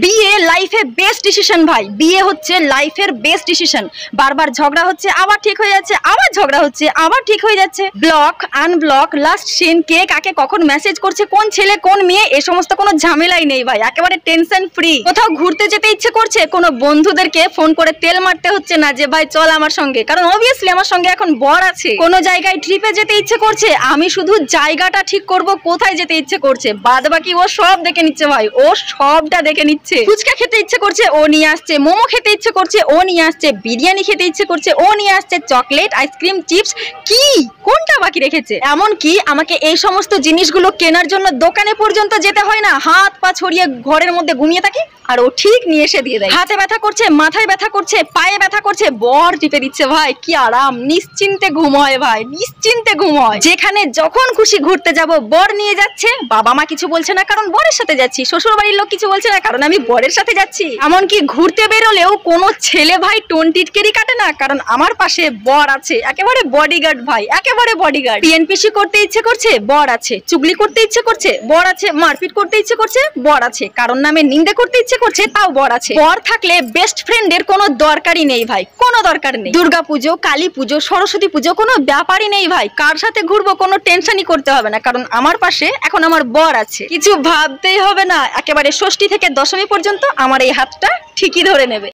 বিয়ে লাইফে best decision ভাই। বিয়ে হচ্ছে লাইফের বেস্ট ডিসিশন। বারবার ঝগড়া হচ্ছে, আবার ঠিক হয়ে যাচ্ছে, আবার ঝগড়া হচ্ছে, আবার ঠিক হয়ে যাচ্ছে। ব্লক, আনব্লক, লাস্ট সিন, কে কাকে কখন মেসেজ করছে, কোন ছেলে কোন মেয়ে, এই সমস্ত কোনো ঝামেলাই নেই ভাই। একেবারে টেনশন ফ্রি। কোথাও ঘুরতে যেতে ইচ্ছে করছে, কোনো বন্ধুদেরকে ফোন করে তেল মারতে হচ্ছে না যে ভাই চল আমার সঙ্গে, কারণ অবভিয়াসলি আমার সঙ্গে এখন বর আছে। কোনো জায়গায় ট্রিপে যেতে ইচ্ছে করছে, আমি শুধু জায়গাটা ঠিক করব, কোথায় যেতে ইচ্ছে করছে, বাদ বাকি ও সব দেখে নিচ্ছে ভাই, ও সবটা দেখে নিচ্ছে। ফুচকা খেতে ইচ্ছে করছে, ও নিয়ে আসছে। মোমো খেতে ইচ্ছে করছে, ও নিয়ে আসছে। বিরিয়ানি খেতে ইচ্ছে করছে, ও নিয়ে আসছে। চকলেট, আইসক্রিম, চিপস, কি কোনটা বাকি রেখেছে? এমন কি আমাকে এই সমস্ত জিনিসগুলো কেনার জন্য দোকানে পর্যন্ত যেতে হয় না, হাত পা ছড়িয়ে ঘরের মধ্যে ঘুমিয়ে থাকি আর ও ঠিক নিয়ে এসে দিয়ে দেয়। হাতে ব্যথা করছে, মাথায় ব্যথা করছে, পায়ে ব্যথা করছে, বর টিপে দিচ্ছে ভাই। কি আরাম, নিশ্চিন্তে ঘুম হয় ভাই, নিশ্চিন্তে ঘুম হয়। যেখানে যখন খুশি ঘুরতে যাব, বর নিয়ে যাচ্ছে, বাবা মা কিছু বলছে না কারণ বরের সাথে যাচ্ছি, শ্বশুর বাড়ির লোক কিছু বলছে না কারণ আমি বরের সাথে যাচ্ছি। এমনকি ঘুরতে বেরোলেও কোনো ছেলে ভাই টোন টিটকেরি কাটে না, কারণ আমার পাশে বর আছে। একেবারে বডিগার্ড ভাই, একেবারে বডিগার্ড। পিএনপিসি করতে ইচ্ছে করছে, বর আছে। চুগলি করতে ইচ্ছে করছে, বর আছে। মারপিট করতে ইচ্ছে করছে, বর আছে। কারণ নামে নিন্দে করতে ইচ্ছে করছে, তাও বর আছে। বর থাকলে বেস্ট ফ্রেন্ডের কোনো দরকারই নেই ভাই, কোনো দরকার নেই। দুর্গা পুজো, কালী পুজো, সরস্বতী পুজো কোনো ব্যাপারই নেই ভাই। কার সাথে ঘুরবো কোনো টেনশনই করতে হবে না, কারণ আমার পাশে এখন আমার বর আছে। কিছু ভাবতেই হবে না, একেবারে ষষ্ঠী থেকে দশমী পর্যন্ত আমার এই হাতটা ঠিকই ধরে নেবে।